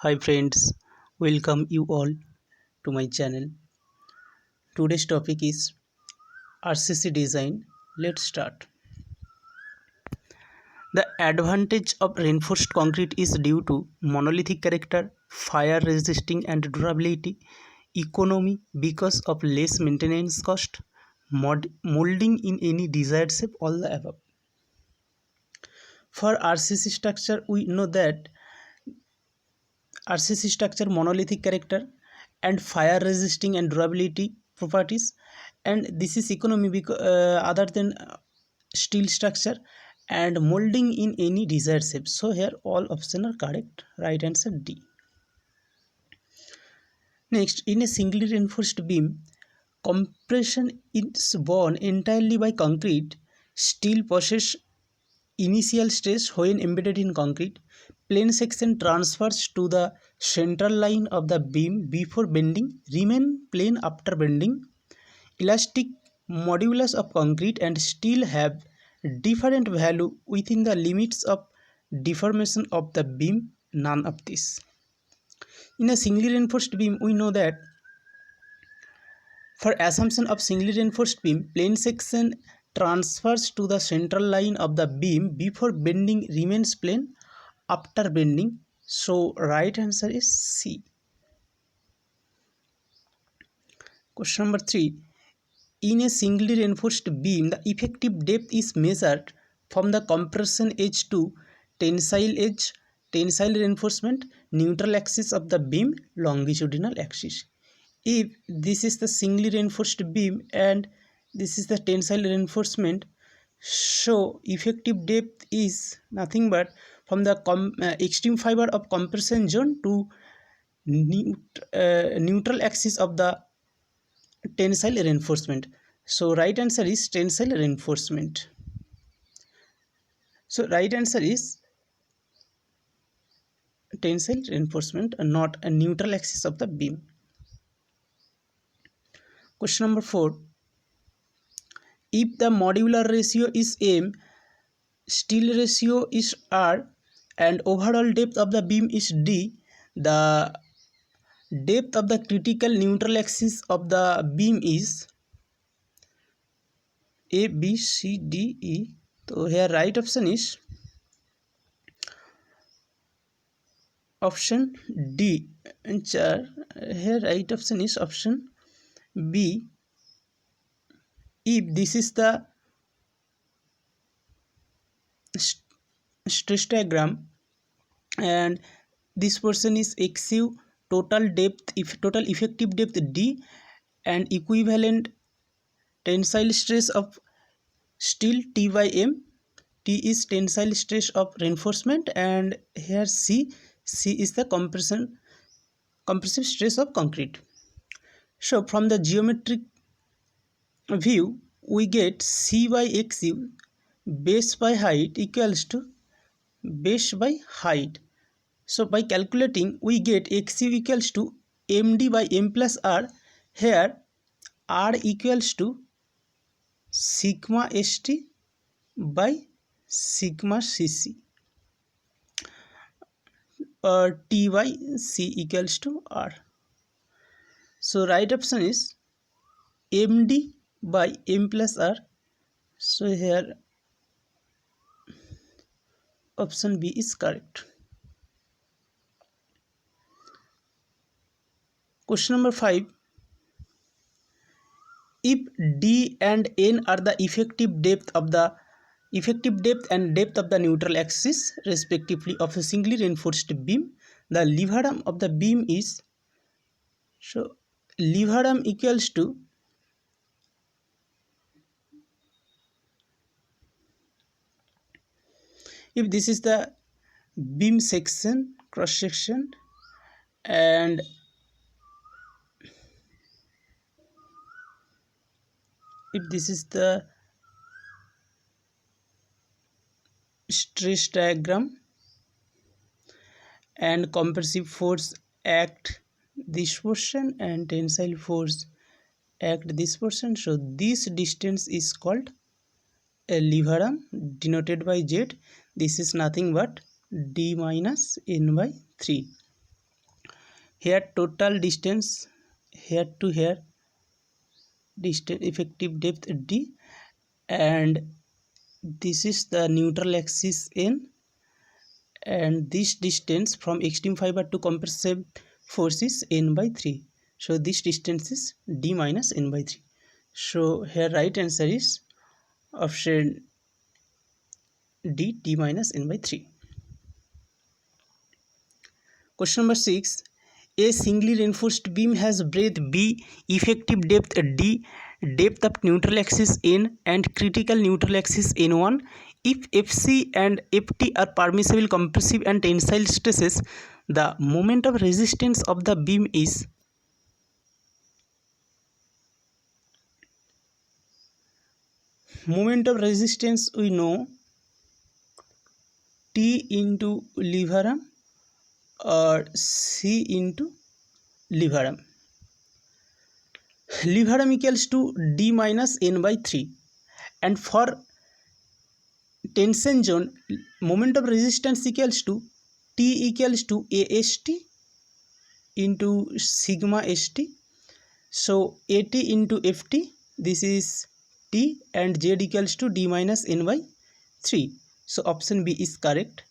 Hi friends, welcome you all to my channel. Today's topic is RCC design. Let's start. The advantage of reinforced concrete is due to monolithic character, fire resisting and durability, economy because of less maintenance cost, molding in any desired shape, all the above. For RCC structure, we know that RCC structure monolithic character and fire resisting and durability properties, and this is economy because other than steel structure and molding in any desired shape. So here all options are correct. Right answer D. Next, in a singly reinforced beam, compression is borne entirely by concrete. Steel possesses initial stress when embedded in concrete. Plane section transfers to the central line of the beam before bending, remain plane after bending. Elastic modulus of concrete and steel have different value within the limits of deformation of the beam. None of this. In a singly reinforced beam, we know that for assumption of singly reinforced beam, plane section transfers to the central line of the beam before bending, remains plane after bending. So right answer is C. Question number 3. In a singly reinforced beam, the effective depth is measured from the compression edge to tensile edge, tensile reinforcement, neutral axis of the beam, longitudinal axis. If this is the singly reinforced beam and this is the tensile reinforcement, so effective depth is nothing but from the extreme fiber of compression zone to neutral axis of the tensile reinforcement. So right answer is tensile reinforcement. So right answer is tensile reinforcement and not a neutral axis of the beam. Question number 4. If the modular ratio is M, steel ratio is R, and overall depth of the beam is D, the depth of the critical neutral axis of the beam is A, B, C, D, E. So here right option is option D. And here right option is option B. If this is the stress diagram and this portion is XU, total depth, if total effective depth D, and equivalent tensile stress of steel T by M. T is tensile stress of reinforcement, and here C is the compressive stress of concrete. So from the geometric view, we get C by XU, base by height equals to base by height. So by calculating, we get XU equals to MD by M plus R. Here R equals to sigma ST by sigma CC, or T by C equals to R. So right option is MD by M plus R. So here option B is correct. Question number 5. If D and N are the effective depth and depth of the neutral axis respectively of a singly reinforced beam, the lever arm of the beam is, so lever arm equals to if this is the beam section, cross section, and if this is the stress diagram and compressive force act this portion and tensile force act this portion, so this distance is called a lever arm denoted by Z. This is nothing but D minus N by 3. here total distance here to here distance effective depth d, and this is the neutral axis n, and this distance from extreme fiber to compressive force is n by 3. So this distance is d minus n by 3. So here right answer is option d minus n by 3. Question number 6. A singly reinforced beam has breadth b, effective depth d, depth of neutral axis n, and critical neutral axis n1. If Fc and Ft are permissible compressive and tensile stresses, the moment of resistance of the beam is. Moment of resistance we know T into lever arm or C into lever arm. Lever arm equals to d minus n by 3, and for tension zone moment of resistance equals to T equals to AST into sigma ST. So AT into FT, this is T, and Z equals to d minus n by 3. So option B is correct.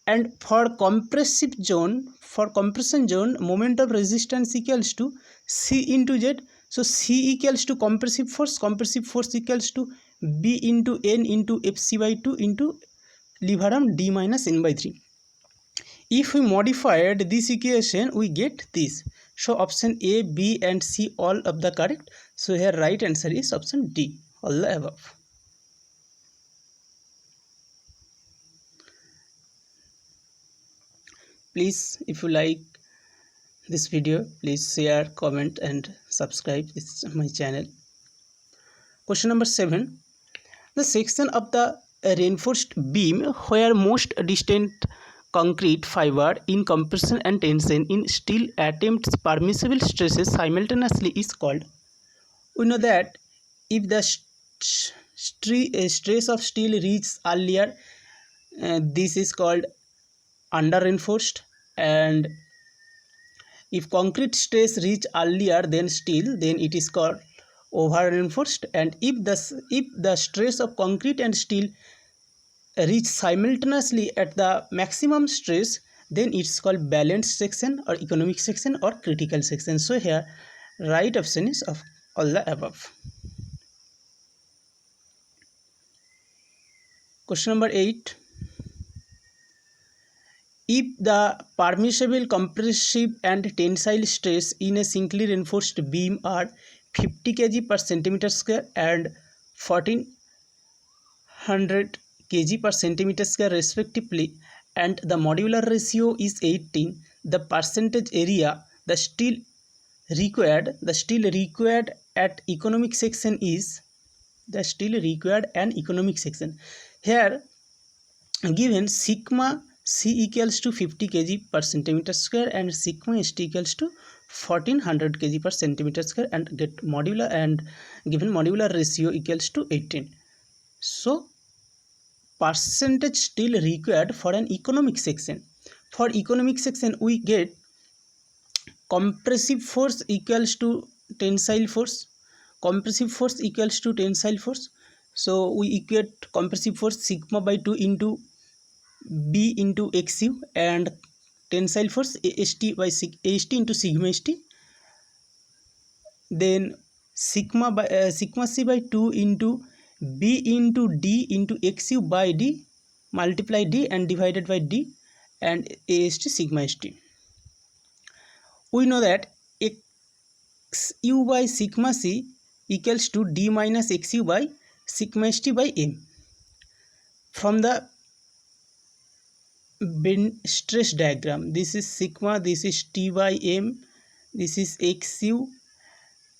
And for compressive zone, for compression zone, moment of resistance equals to C into Z. So C equals to compressive force equals to B into N into Fc by 2 into lever arm d minus n by 3. If we modified this equation, we get this. So option A, B and C all of the correct. So here right answer is option D, all the above. Please, if you like this video, please share, comment and subscribe this my channel. Question number 7. The section of the reinforced beam where most distant concrete fiber in compression and tension in steel attempts permissible stresses simultaneously is called. We know that if the stress of steel reaches earlier, this is called under reinforced, and if concrete stress reach earlier than steel, then it is called over reinforced. And if the stress of concrete and steel reach simultaneously at the maximum stress, then it's called balanced section or economic section or critical section. So here right option is of all the above. Question number 8. If the permissible compressive and tensile stress in a singly reinforced beam are 50 kg per centimeter square and 1400 kg per centimeter square respectively, and the modular ratio is 18, the percentage area the steel required at economic section is the steel required an economic section. Here given sigma C equals to 50 kg per centimeter square and sigma ST equals to 1400 kg per centimeter square, and get modular and given modular ratio equals to 18. So percentage steel required for an economic section. For economic section we get compressive force equals to tensile force. Compressive force equals to tensile force. So we equate compressive force sigma by 2 into B into XU, and tensile force AST by AST into sigma ST. Then sigma C by 2 into B into D into XU by D, multiply D and divided by D, and AST sigma ST. We know that XU by sigma C equals to D minus XU by sigma ST by M. From the bend stress diagram, this is sigma, this is T by M, this is XU,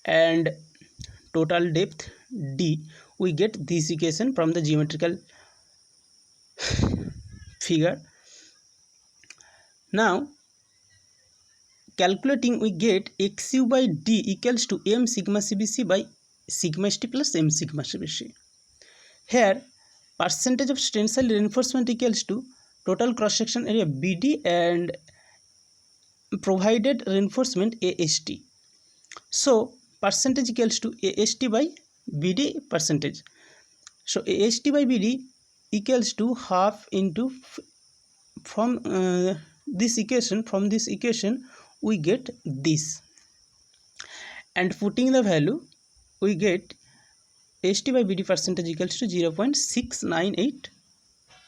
and total depth D. We get this equation from the geometrical figure. Now calculating, we get XU by D equals to M sigma CBC by sigma ST plus M sigma CBC. Here percentage of tensile reinforcement equals to total cross section area BD and provided reinforcement AST. So percentage equals to AST by BD percentage. So AST by BD equals to half into from this equation we get this, and putting the value we get AST by BD percentage equals to 0.698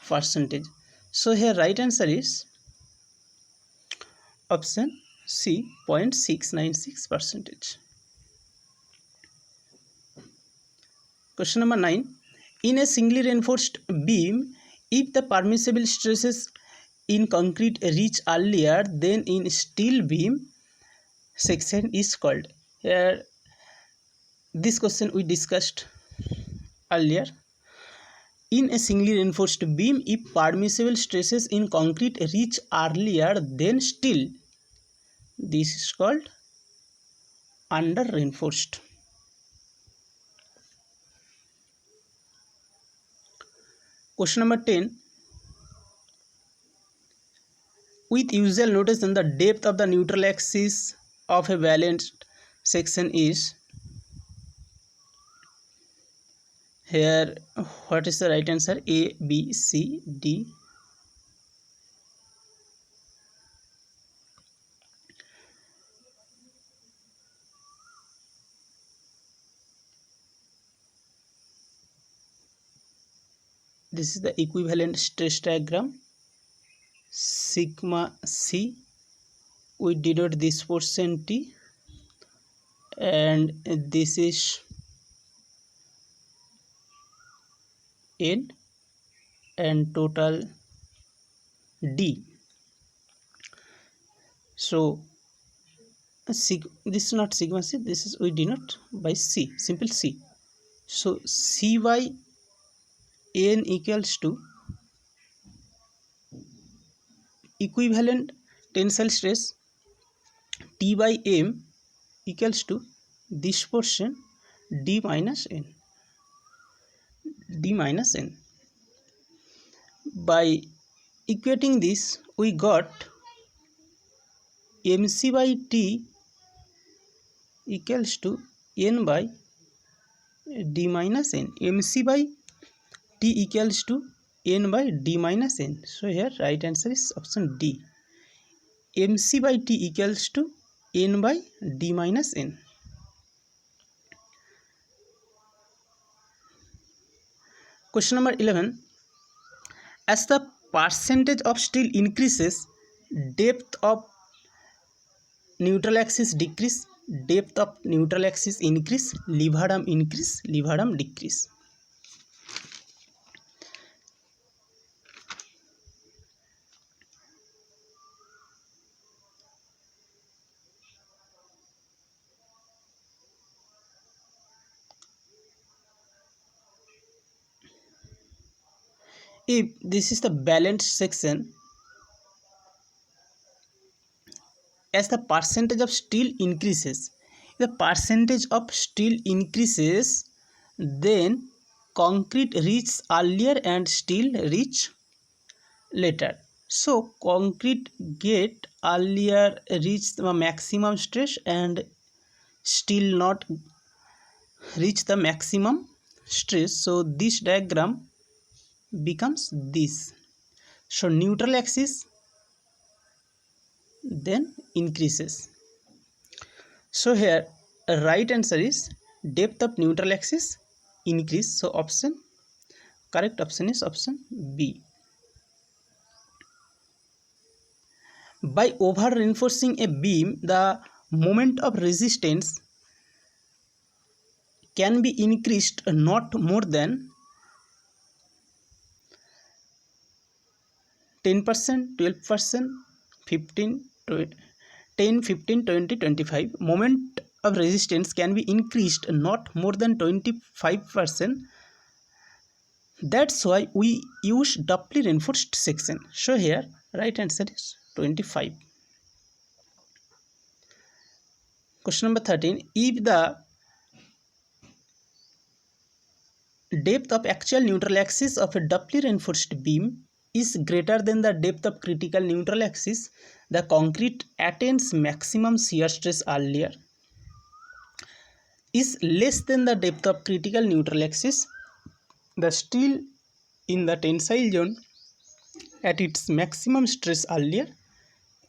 percentage. So here right answer is option C, 0.696 percentage. Question number 9. In a singly reinforced beam, if the permissible stresses in concrete reach earlier than in steel beam, section is called. Here this question we discussed earlier. In a singly reinforced beam, if permissible stresses in concrete reach earlier than steel, this is called under reinforced. Question number 10. With usual notation, the depth of the neutral axis of a balanced section is. Here what is the right answer? A, B, C, D. This is the equivalent stress diagram. Sigma C, we denote this portion T, and this is N, and total D. So this is not sigma C, this is we denote by C, simple C. So C by N equals to equivalent tensile stress T by M equals to this portion D minus N. By equating this, we got MC by T equals to N by D minus N. MC by T equals to N by D minus N. So here right answer is option D. MC by T equals to N by D minus N. Question number 11. As the percentage of steel increases, depth of neutral axis decrease, depth of neutral axis increase, lever arm increase, lever arm decrease. If this is the balanced section, as the percentage of steel increases, then concrete reaches earlier and steel reach later. So concrete get earlier reach the maximum stress and steel not reach the maximum stress. So this diagram becomes this. So neutral axis then increases. So here right answer is depth of neutral axis increase. So correct option is option B. By over reinforcing a beam, the moment of resistance can be increased not more than 10%, 12%, 15, 10, 15, 20, 25. Moment of resistance can be increased not more than 25%. That's why we use doubly reinforced section. So here right answer is 25. Question number 13. If the depth of actual neutral axis of a doubly reinforced beam is greater than the depth of critical neutral axis, the concrete attains maximum shear stress earlier, is less than the depth of critical neutral axis, the steel in the tensile zone at its maximum stress earlier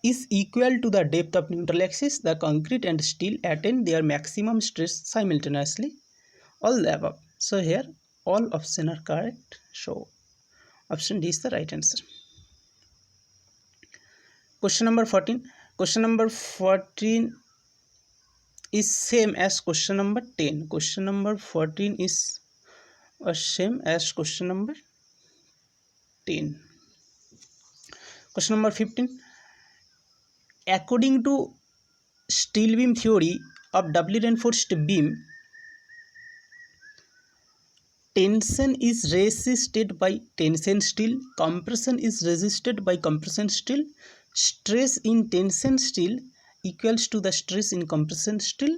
is equal to the depth of neutral axis, the concrete and steel attain their maximum stress simultaneously, all the above. So here all options are correct, so option D is the right answer. Question number 14. Question number 14 is same as question number 10. Question number 14 is same as question number 10. Question number 15. According to steel beam theory of doubly reinforced beam, tension is resisted by tension steel, compression is resisted by compression steel, stress in tension steel equals to the stress in compression steel,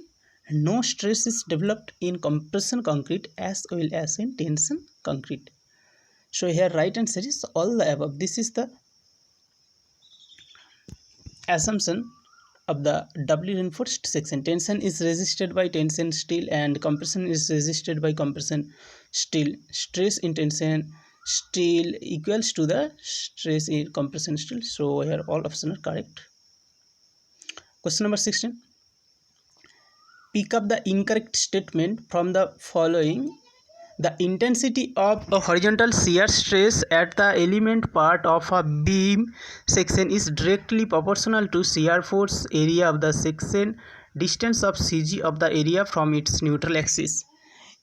no stress is developed in compression concrete as well as in tension concrete. So here right answer is all the above. This is the assumption of the doubly reinforced section. Tension is resisted by tension steel and compression is resisted by compression steel. Stress in tension steel equals to the stress in compression steel. So here all options are correct. Question number 16. Pick up the incorrect statement from the following. The intensity of a horizontal shear stress at the element part of a beam section is directly proportional to shear force area of the section, distance of CG of the area from its neutral axis.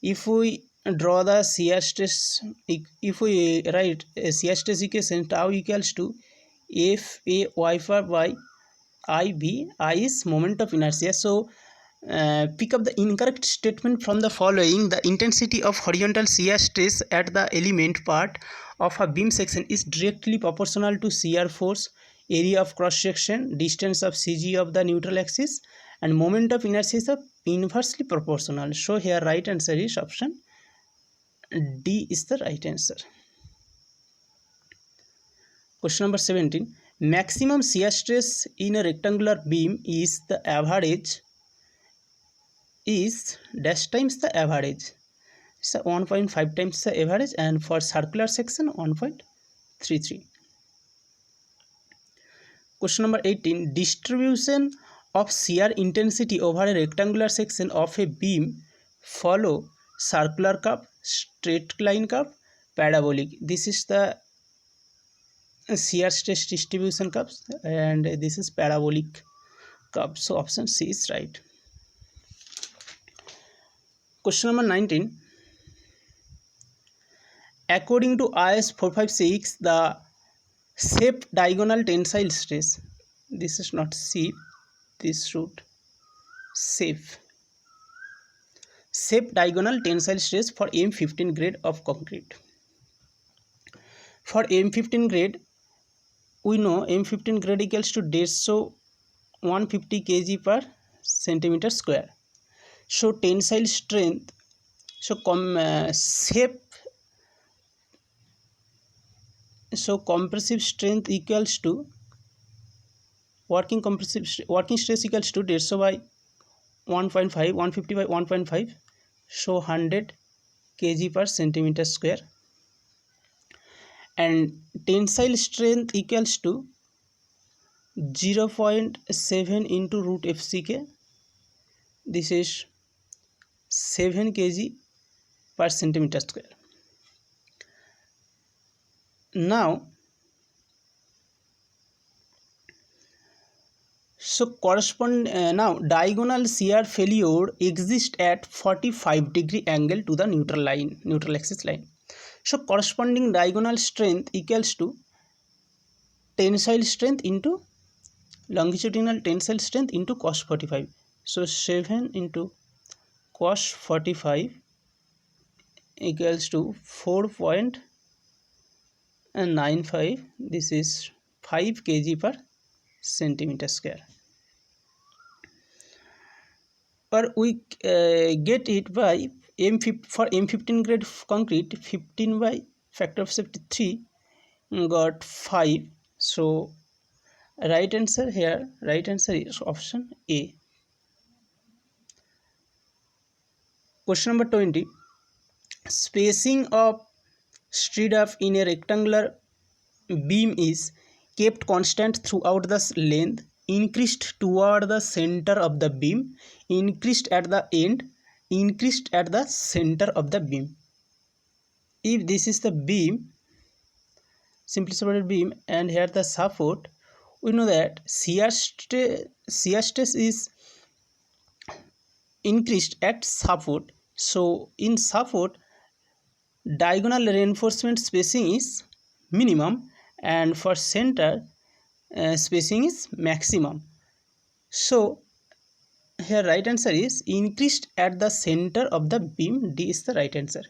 If we draw the shear stress, if we write a shear stress equation, tau equals to F A y by I b, I is moment of inertia. So pick up the incorrect statement from the following. The intensity of horizontal shear stress at the element part of a beam section is directly proportional to shear force area of cross section, distance of CG of the neutral axis, and moment of inertia is inversely proportional. So here right answer is option D is the right answer. Question number 17. Maximum shear stress in a rectangular beam is the average is dash times the average. So 1.5 times the average, and for circular section 1.33. Question number 18. Distribution of shear intensity over a rectangular section of a beam follow circular curve, straight line curve, parabolic. This is the shear stress distribution curves and this is parabolic curve. So option C is right. Question number 19. According to IS 456, the shape diagonal tensile stress, this is not shape, this should shape diagonal tensile stress for M15 grade of concrete. For M15 grade, we know M15 grade equals to 150 kg per centimeter square. So tensile strength, so compressive strength equals to working stress equals to 150 by 1.5, 150 by 1.5, so 100 kg per centimeter square, and tensile strength equals to 0.7 into root FCK. This is 7 kg per centimeter square. Now now diagonal shear failure exists at 45 degree angle to the neutral axis line. So corresponding diagonal strength equals to tensile strength into longitudinal tensile strength into cos 45. So 7 into cos 45 equals to 4.95. This is 5 kg per centimeter square. Or we get it by for M15 grade concrete, 15 by factor of safety 3 got 5. So Right answer here, right answer is option A. Question number 20. Spacing of stirred up in a rectangular beam is kept constant throughout the length, increased toward the center of the beam, increased at the end, increased at the center of the beam. If this is the beam, simply supported beam, and here the support, we know that shear stress is increased at support. So in support, diagonal reinforcement spacing is minimum, and for center spacing is maximum. So here right answer is increased at the center of the beam. D is the right answer.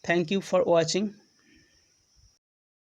Thank you for watching.